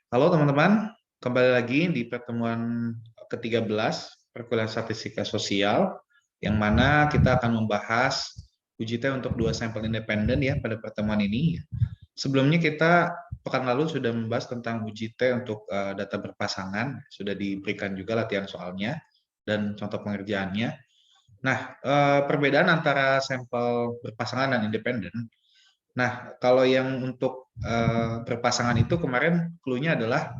Halo teman-teman, kembali lagi di pertemuan ke-13 perkuliahan statistika sosial, yang mana kita akan membahas uji T untuk dua sampel independen ya pada pertemuan ini. Sebelumnya kita pekan lalu sudah membahas tentang uji T untuk data berpasangan, sudah diberikan juga latihan soalnya dan contoh pengerjaannya. Nah, perbedaan antara sampel berpasangan dan independen. Nah, kalau yang untuk berpasangan itu kemarin clue-nya adalah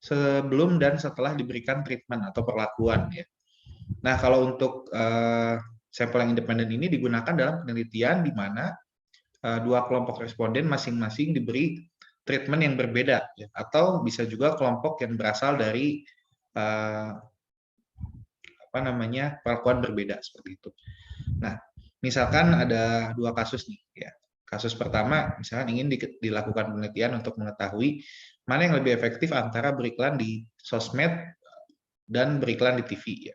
sebelum dan setelah diberikan treatment atau perlakuan ya. Nah, kalau untuk sampel yang independen ini digunakan dalam penelitian di mana dua kelompok responden masing-masing diberi treatment yang berbeda ya, atau bisa juga kelompok yang berasal dari eh, perlakuan berbeda seperti itu. Nah, misalkan ada dua kasus nih ya. Kasus pertama, misalkan ingin dilakukan penelitian untuk mengetahui mana yang lebih efektif antara beriklan di sosmed dan beriklan di TV ya.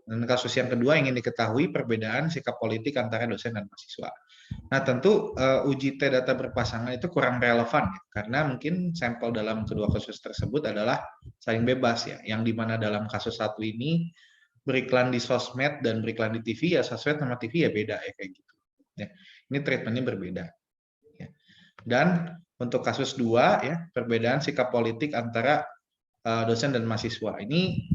Dan kasus yang kedua ingin diketahui perbedaan sikap politik antara dosen dan mahasiswa. Nah, tentu uji T data berpasangan itu kurang relevan ya, karena mungkin sampel dalam kedua kasus tersebut adalah saling bebas ya, yang dimana dalam kasus satu ini beriklan di sosmed dan beriklan di TV ya, sosmed sama TV ya beda ya kayak gitu. Ya, ini treatmentnya berbeda. Ya. Dan untuk kasus dua ya, perbedaan sikap politik antara dosen dan mahasiswa ini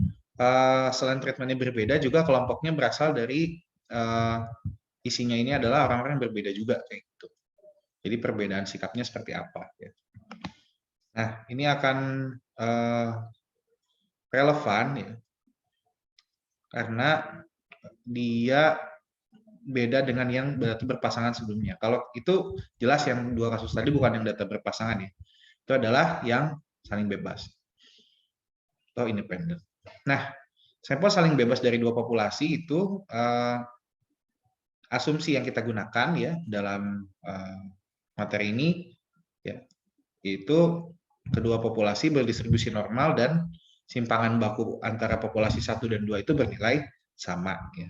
selain treatmentnya berbeda juga kelompoknya berasal dari isinya ini adalah orang-orang yang berbeda juga kayak gitu. Jadi perbedaan sikapnya seperti apa ya. Nah, ini akan relevan ya karena dia beda dengan yang berarti berpasangan sebelumnya. Kalau itu jelas yang dua kasus tadi bukan yang data berpasangan ya. Itu adalah yang saling bebas atau independen. Nah, sampel saling bebas dari dua populasi itu asumsi yang kita gunakan ya dalam materi ini ya, yaitu kedua populasi berdistribusi normal dan simpangan baku antara populasi 1 dan 2 itu bernilai sama ya.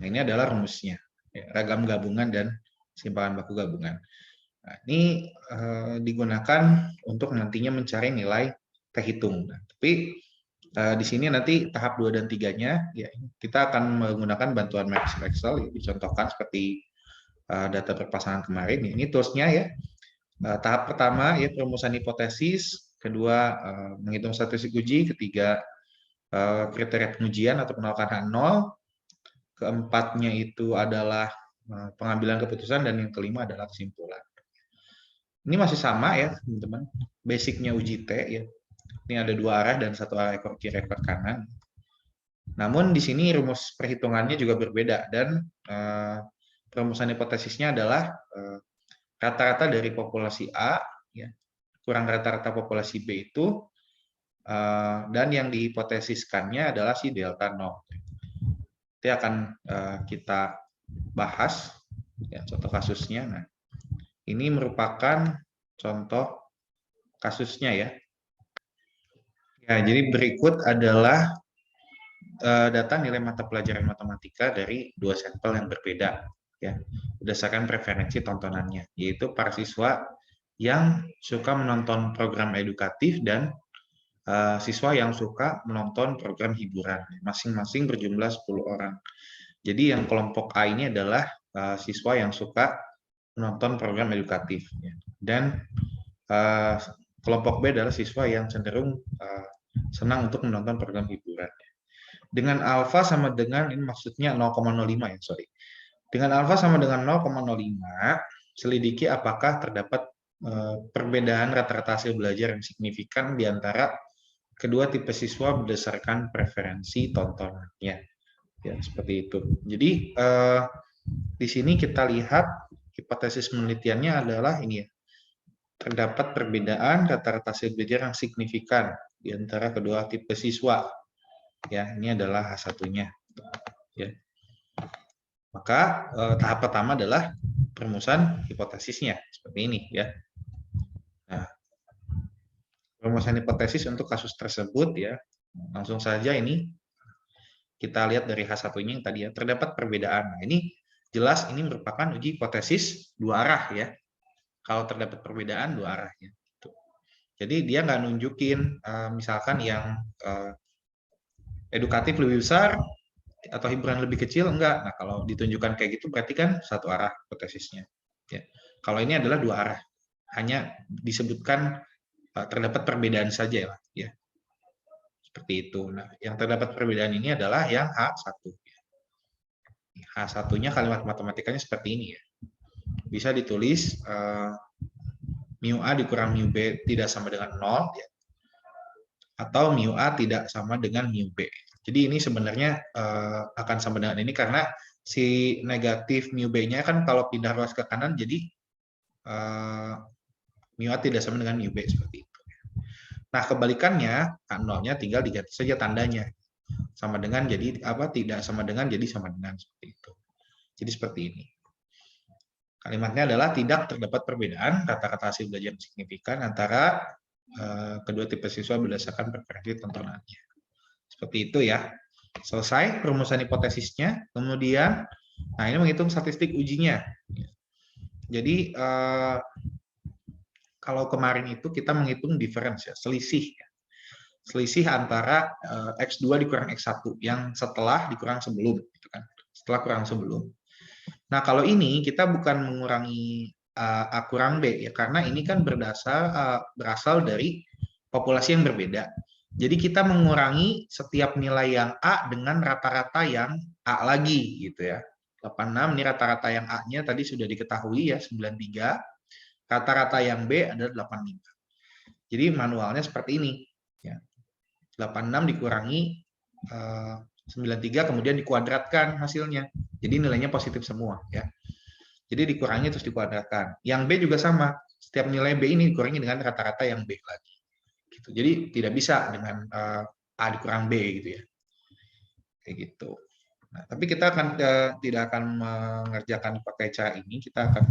Nah, ini adalah rumusnya ya, ragam gabungan dan simpangan baku gabungan. Nah, ini digunakan untuk nantinya mencari nilai T hitung. Nah, tapi di sini nanti tahap 2 dan 3-nya ya kita akan menggunakan bantuan Microsoft Excel ya, dicontohkan seperti data berpasangan kemarin. Ini toolsnya ya. Tahap pertama ya perumusan hipotesis, kedua menghitung statistik uji, ketiga kriteria pengujian atau penolakan nol, keempatnya itu adalah pengambilan keputusan, dan yang kelima adalah kesimpulan. Ini masih sama ya teman-teman, basicnya uji T ya. Ini ada dua arah dan satu arah ekor kiri ekor kanan. Namun di sini rumus perhitungannya juga berbeda dan perumusan hipotesisnya adalah rata-rata dari populasi A ya, kurang rata-rata populasi B itu dan yang dihipotesiskannya adalah si delta 0. Itu akan kita bahas ya, contoh kasusnya. Nah, ini merupakan contoh kasusnya ya. Ya, jadi berikut adalah data nilai mata pelajaran matematika dari dua sampel yang berbeda ya berdasarkan preferensi tontonannya, yaitu para siswa yang suka menonton program edukatif dan siswa yang suka menonton program hiburan, masing-masing berjumlah 10 orang. Jadi yang kelompok A ini adalah siswa yang suka menonton program edukatif ya. Dan kelompok B adalah siswa yang cenderung senang untuk menonton program hiburan. Dengan alfa sama dengan, ini maksudnya 0,05 ya, sorry. Dengan alfa sama dengan 0,05, selidiki apakah terdapat perbedaan rata-rata hasil belajar yang signifikan di antara kedua tipe siswa berdasarkan preferensi tontonannya. Ya, seperti itu. Jadi di sini kita lihat hipotesis penelitiannya adalah ini ya. Terdapat perbedaan rata-rata hasil belajar yang signifikan di antara kedua tipe siswa. Ya, ini adalah H1-nya. Ya. Maka tahap pertama adalah perumusan hipotesisnya seperti ini ya. Nah, perumusan hipotesis untuk kasus tersebut ya, langsung saja ini kita lihat dari H1-nya yang tadi ya, terdapat perbedaan. Nah, ini jelas ini merupakan uji hipotesis dua arah ya. Kalau terdapat perbedaan dua arah ya. Jadi dia nggak nunjukin misalkan yang edukatif lebih besar atau hiburan lebih kecil, enggak. Nah, kalau ditunjukkan kayak gitu berarti kan satu arah hipotesisnya. Ya. Kalau ini adalah dua arah, hanya disebutkan terdapat perbedaan saja ya. Seperti itu. Nah, yang terdapat perbedaan ini adalah yang H1. H1-nya kalimat matematikanya seperti ini ya. Bisa ditulis mu A dikurang mu B tidak sama dengan 0 ya. Atau mu A tidak sama dengan mu B. Jadi ini sebenarnya akan sama dengan ini karena si negatif mu B-nya kan kalau pindah ruas ke kanan jadi mu A tidak sama dengan mu B seperti itu. Nah, kebalikannya H0-nya tinggal diganti saja tandanya. Sama dengan jadi apa, tidak sama dengan jadi sama dengan, seperti itu. Jadi seperti ini. Kalimatnya adalah tidak terdapat perbedaan kata-kata hasil belajar signifikan antara kedua tipe siswa berdasarkan preferensi tontonannya. Seperti itu ya. Selesai perumusan hipotesisnya. Kemudian, nah ini menghitung statistik ujinya. Jadi kalau kemarin itu kita menghitung difference ya, selisih. Selisih antara X2 dikurang X1 yang setelah dikurang sebelum, gitu kan. Setelah kurang sebelum. Nah, kalau ini kita bukan mengurangi A kurang B ya, karena ini kan berasal dari populasi yang berbeda. Jadi kita mengurangi setiap nilai yang A dengan rata-rata yang A lagi gitu ya. 86 ini rata-rata yang A-nya tadi sudah diketahui ya 93. Rata-rata yang B adalah 85. Jadi manualnya seperti ini ya. 86 dikurangi 93 kemudian dikuadratkan hasilnya. Jadi nilainya positif semua ya. Jadi dikurangi terus dikuadratkan. Yang B juga sama. Setiap nilai B ini dikurangi dengan rata-rata yang B lagi. Gitu. Jadi tidak bisa dengan A dikurang B gitu ya. Kayak gitu. Nah, tapi kita akan tidak akan mengerjakan pakai cara ini. Kita akan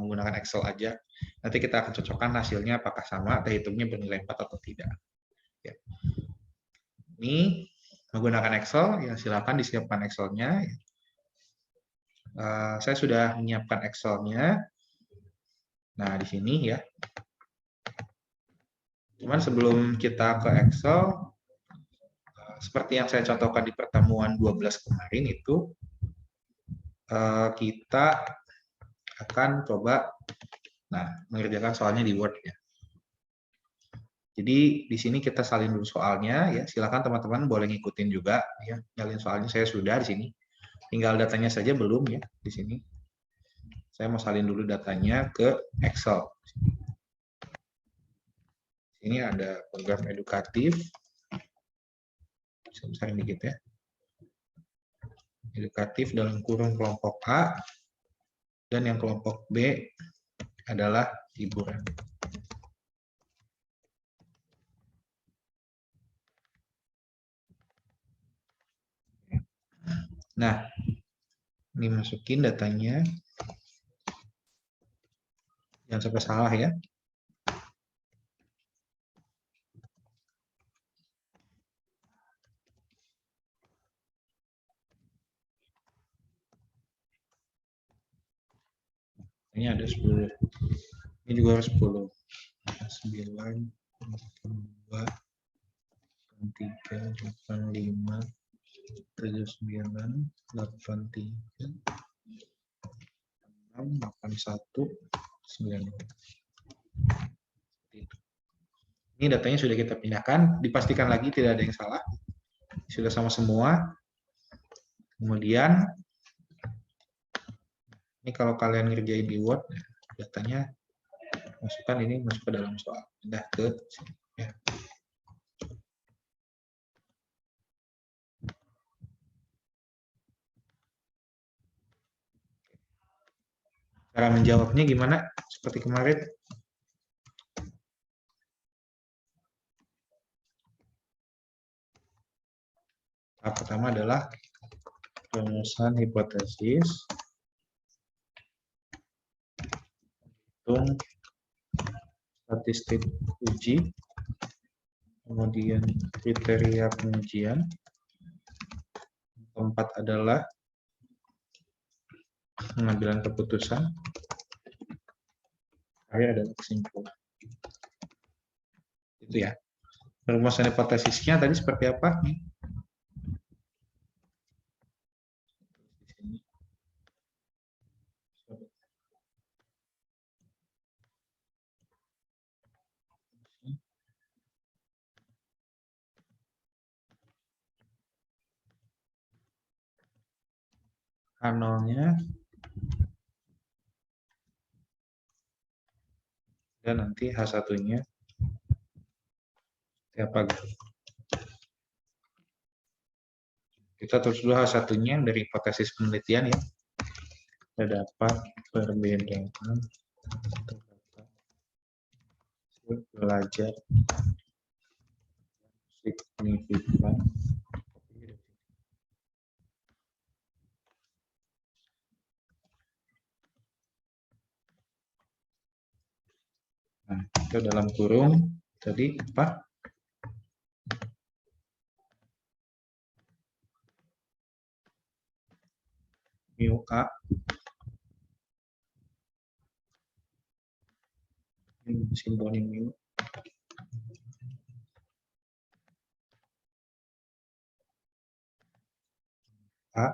menggunakan Excel aja. Nanti kita akan cocokkan hasilnya apakah sama atau hitungnya bernilai 4 atau tidak. Ya. Ini menggunakan Excel, ya silakan disiapkan Excel-nya. Saya sudah menyiapkan Excel-nya. Nah, di sini ya. Cuman sebelum kita ke Excel, seperti yang saya contohkan di pertemuan 12 kemarin itu, kita akan coba mengerjakan soalnya di Word ya. Jadi di sini kita salin dulu soalnya ya. Silakan teman-teman boleh ngikutin juga ya. Nyalin soalnya saya sudah di sini. Tinggal datanya saja belum ya di sini. Saya mau salin dulu datanya ke Excel. Ini ada program edukatif. Saya besarin dikit ya. Edukatif dalam kurung kelompok A dan yang kelompok B adalah hiburan. Nah, ini masukin datanya. Jangan sampai salah ya. Ini ada 10. Ini juga harus 10. 9, 2, 3, 85, 79, 83, 6, 81, 9. Ini datanya sudah kita pindahkan, dipastikan lagi tidak ada yang salah. Sudah sama semua. Kemudian ini kalau kalian ngerjain di Word, datanya masukkan ini masuk ke dalam soal. Pindah ke sini ya. Cara menjawabnya gimana? Seperti kemarin. Tahap pertama adalah perumusan hipotesis, hitung statistik uji, kemudian kriteria pengujian. Keempat adalah pengambilan keputusan. Terakhir adalah kesimpulan. Itu ya. Perumusan hipotesisnya tadi seperti apa? H0-nya dan nanti H1-nya siapa gitu. Kita terus dulu H1-nya dari hipotesis penelitian ya. Terdapat perbedaan belajar signifikan. Nah, itu dalam kurung tadi apa? Mu A simbolim mu A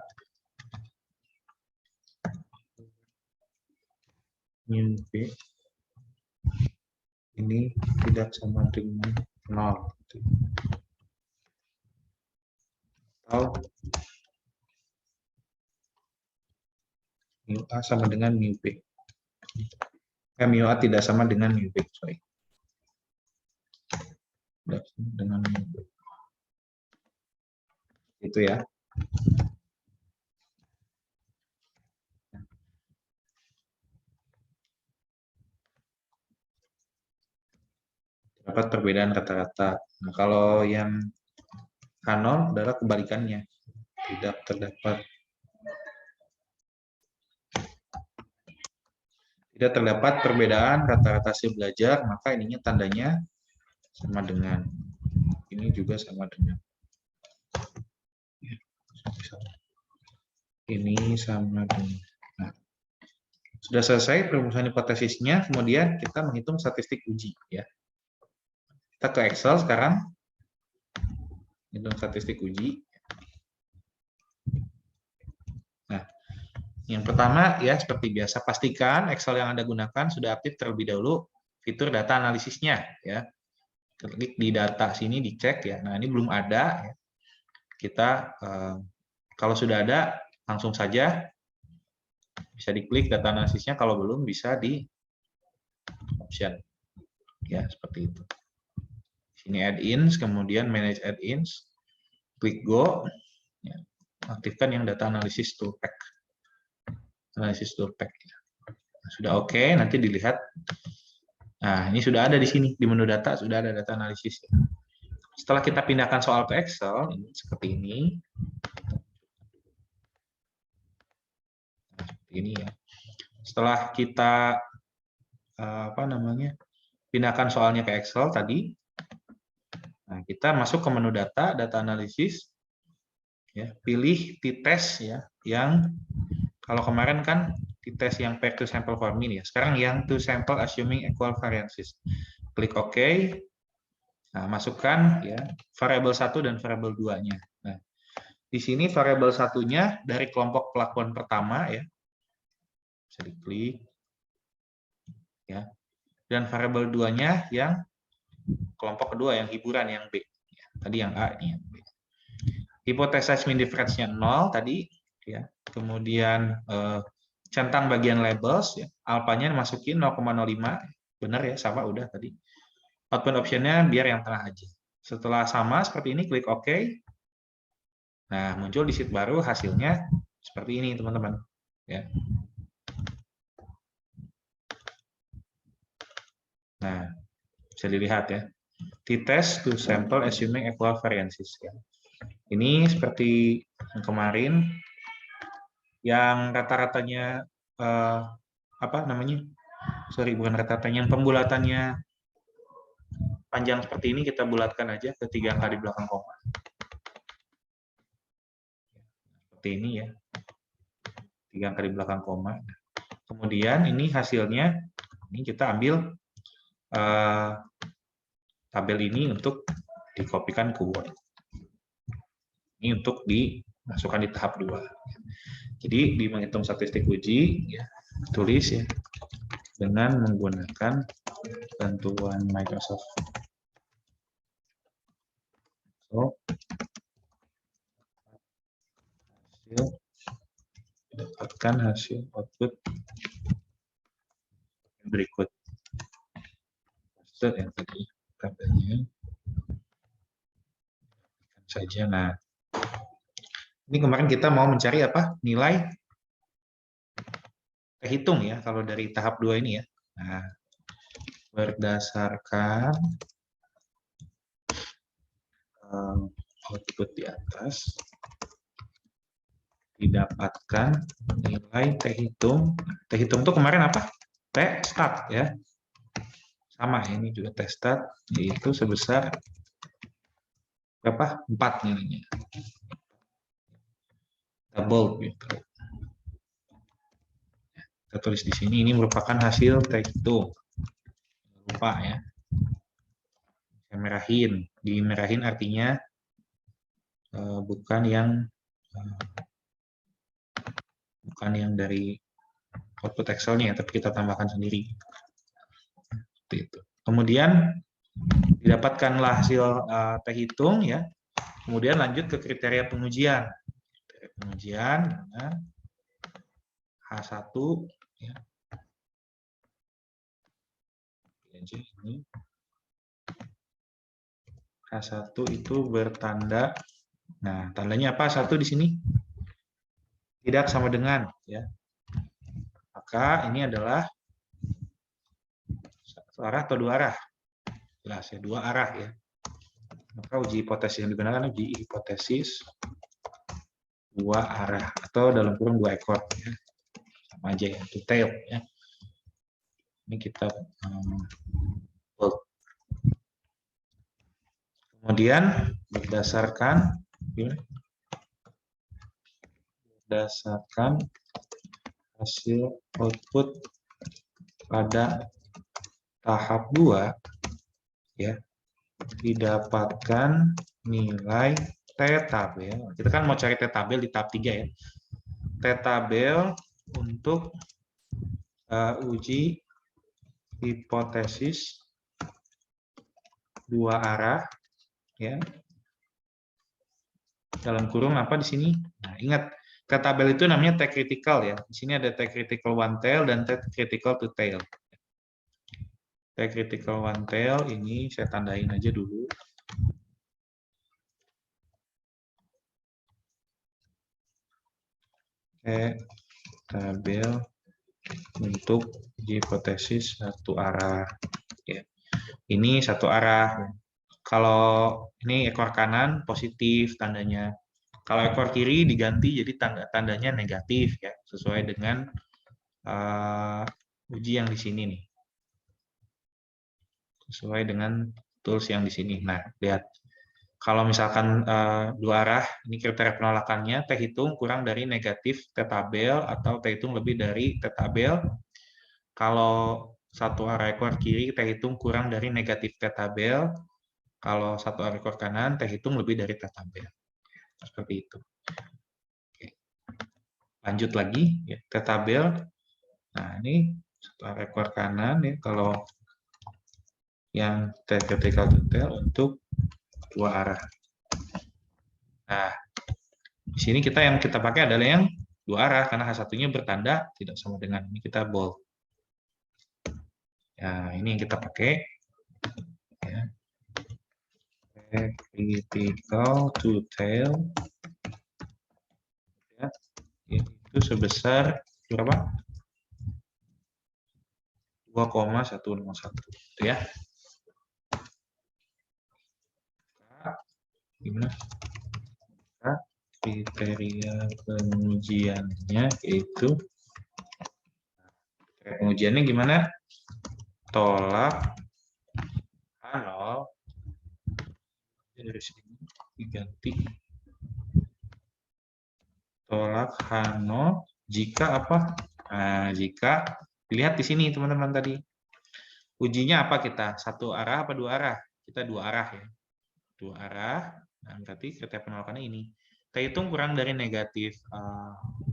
mu B ini tidak sama dengan 0 atau mu A sama dengan mu B. Mu A tidak sama dengan mu B, sorry. Tidak sama dengan mu B. Itu ya. Dapat perbedaan rata-rata. Nah, kalau yang H0 adalah kebalikannya. Tidak terdapat perbedaan rata-rata hasil belajar, maka ininya tandanya sama dengan ini juga sama dengan ini sama dengan. Nah, sudah selesai perumusan hipotesisnya, kemudian kita menghitung statistik uji ya. Kita ke Excel sekarang, hitung statistik uji. Nah, yang pertama ya seperti biasa pastikan Excel yang Anda gunakan sudah aktif terlebih dahulu fitur data analisisnya ya. Klik di data sini dicek ya. Nah, ini belum ada ya. Kita kalau sudah ada langsung saja bisa diklik data analisisnya, kalau belum bisa di option ya seperti itu. Sini add-ins, kemudian manage add-ins, klik go ya. Aktifkan yang data analisis toolpack. Analisis toolpack ya. Nah, sudah oke, nanti dilihat. Nah, ini sudah ada di sini di menu data, sudah ada data analisis ya. Setelah kita pindahkan soal ke Excel ini seperti ini. Ini ya. Setelah kita pindahkan soalnya ke Excel tadi, nah kita masuk ke menu data, data analisis, ya pilih t-test ya, yang kalau kemarin kan t-test yang pair to sample form ini ya, sekarang yang to sample assuming equal variances. Klik OK. Nah, masukkan ya variabel 1 dan variabel 2-nya. Nah, di sini variabel 1-nya dari kelompok pelakuan pertama ya. Bisa diklik. Ya. Dan variabel 2-nya yang kelompok kedua yang hiburan yang B. Ya, tadi yang A ini yang B. Hipotesis mean difference-nya 0 tadi ya. Kemudian centang bagian labels ya. Alpanya masukin 0,05. Benar ya, sama udah tadi. Output option-nya biar yang tengah aja. Setelah sama seperti ini, klik OK. Nah, muncul di sheet baru hasilnya seperti ini, teman-teman. Ya. Nah, bisa dilihat ya. T-test to sample assuming equal variances. Ya. Ini seperti yang kemarin, yang rata-ratanya bukan rata-ratanya, yang pembulatannya panjang seperti ini kita bulatkan aja ke 3 angka di belakang koma. Seperti ini ya. 3 angka di belakang koma. Kemudian ini hasilnya, ini kita ambil tabel ini untuk dikopikan ke Word. Ini untuk dimasukkan di tahap 2. Jadi di menghitung statistik uji, ya, tulis ya dengan menggunakan bantuan Microsoft. So, dapatkan hasil output berikut. Yang tadi tabelnya saja. Nah, ini kemarin kita mau mencari apa? Nilai terhitung ya kalau dari tahap 2 ini ya. Nah, berdasarkan output di atas didapatkan nilai terhitung. Terhitung itu kemarin apa? T-stat ya. Sama ini juga T-stat, yaitu sebesar berapa? 4 nilainya. Double gitu. Kita tulis di sini, ini merupakan hasil terhitung. Lupa ya. Saya merahin. Dimerahin artinya bukan yang dari output Excel-nya, tapi kita tambahkan sendiri. Seperti itu. Kemudian didapatkanlah hasil terhitung ya. Kemudian lanjut ke kriteria pengujian. Kriteria pengujian H1 ya. Ini H1 itu bertanda. Nah, tandanya apa? H1 di sini tidak sama dengan ya. Maka ini adalah satu arah atau dua arah? Jelas ya, dua arah ya. Maka uji hipotesis yang digunakan uji hipotesis dua arah atau dalam kurung dua ekor ya. Sama aja ya, detail ya. Ini kita kemudian berdasarkan hasil output pada tahap 2 ya, didapatkan nilai T-tabel. Kita kan mau cari T-tabel di tahap 3 ya. T-tabel untuk uji hipotesis dua arah ya. Dalam kurung apa di sini? Nah, ingat T-tabel itu namanya T-critical ya. Di sini ada T-critical one tail dan T-critical two tail. T-critical one tail ini saya tandain aja dulu. T-tabel untuk hipotesis satu arah. Ya. Ini satu arah. Kalau ini ekor kanan positif tandanya. Kalau ekor kiri diganti jadi tandanya negatif ya, sesuai dengan uji yang di sini nih. Sesuai dengan tools yang di sini. Nah, lihat. Kalau misalkan dua arah, ini kriteria penolakannya, T hitung kurang dari negatif T-tabel atau T hitung lebih dari T-tabel. Kalau satu arah ekor kiri, T hitung kurang dari negatif T-tabel. Kalau satu arah ekor kanan, T hitung lebih dari T-tabel. Seperti itu. Oke. Lanjut lagi, ya, T-tabel. Nah, ini satu arah ekor kanan, ya, kalau yang T-critical detail untuk dua arah. Nah, di sini yang kita pakai adalah yang dua arah karena H1-nya bertanda tidak sama dengan ini, kita bold. Ya, ini yang kita pakai. Ya. Critical two tail. Ya, itu sebesar berapa? 2,101 itu ya. Gimana? Kriteria pengujiannya yaitu pengujiannya gimana? Tolak H0 dari sini diganti tolak H0 jika apa? Nah, jika dilihat di sini teman-teman tadi ujinya apa kita? Satu arah apa dua arah? kita dua arah ya. Dua arah, nah, berarti kriteria penolakannya ini. T hitung kurang dari negatif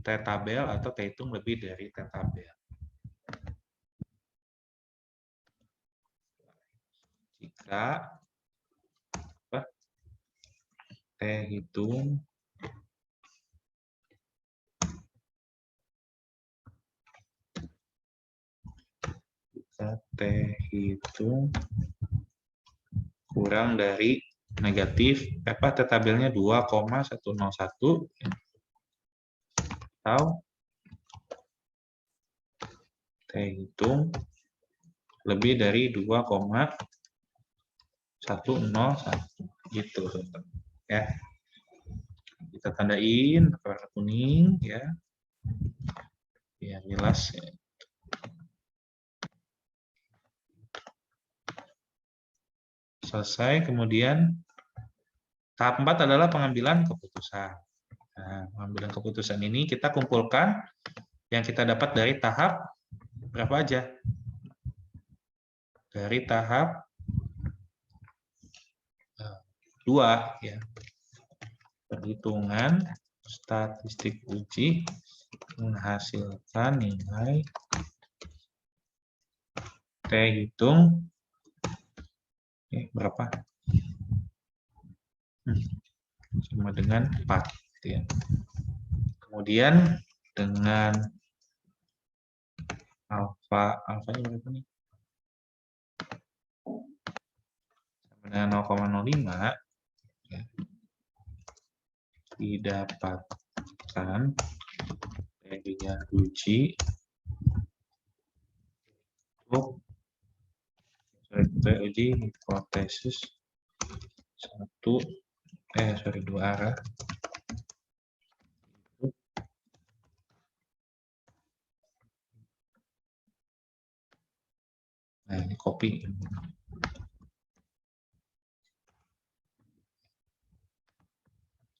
T tabel atau T hitung lebih dari T tabel. Jika T hitung T hitung kurang dari negatif T tabelnya 2,101 atau T hitung lebih dari 2,101 gitu ya. Kita tandain warna kuning ya biar jelas ya. Selesai, kemudian tahap 4 adalah pengambilan keputusan. Nah, pengambilan keputusan ini kita kumpulkan yang kita dapat dari tahap berapa aja? Dari tahap 2 ya. Perhitungan statistik uji menghasilkan nilai T hitung berapa? Sama dengan 4 gitu ya. Kemudian dengan alfanya berapa nih? Sama dengan 0,05 ya. Didapatkan teorinya uji untuk uji hipotesis dua arah. Nah, ini copy.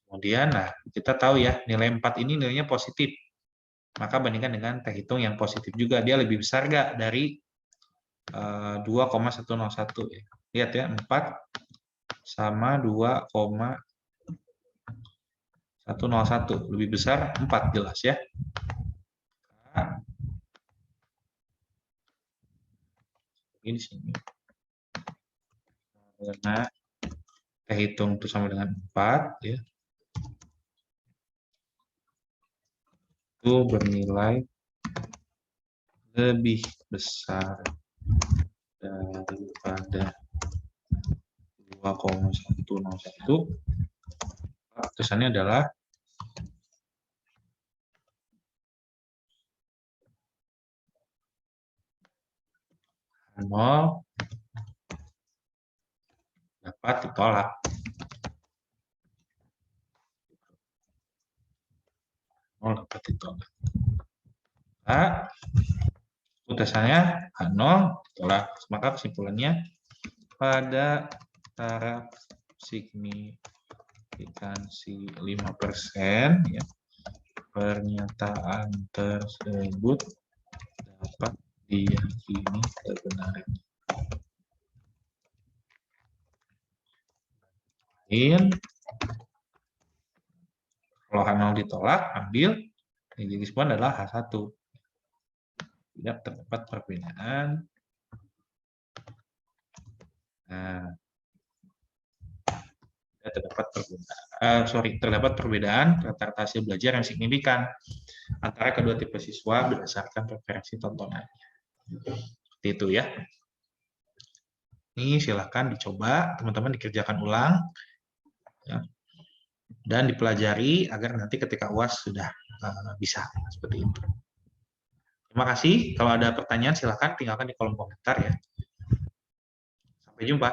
Kemudian, nah, kita tahu ya, nilai 4 ini nilainya positif. Maka bandingkan dengan T hitung yang positif juga. Dia lebih besar nggak dari 2,101 ya. Lihat ya, 4 sama 2,101. Lebih besar 4 jelas ya. Ini di sini. Karena T hitung itu sama dengan 4 ya. Itu bernilai lebih besar daripada 2,101. Keputusannya adalah nol dapat ditolak. Nol dapat ditolak. Nah, keputusannya H0 ditolak. Maka kesimpulannya pada taraf signifikansi 5% ya, pernyataan tersebut dapat diyakini kebenarannya. Kalau H0 ditolak, ambil yang jadi respon adalah H1. Tidak terdapat perbedaan. Nah, terdapat perbedaan rata-rata hasil belajar yang signifikan antara kedua tipe siswa berdasarkan preferensi tontonannya. Seperti itu ya. Ini silahkan dicoba, teman-teman dikerjakan ulang ya, dan dipelajari agar nanti ketika UAS sudah bisa seperti itu. Terima kasih. Kalau ada pertanyaan silahkan tinggalkan di kolom komentar ya. Sampai jumpa.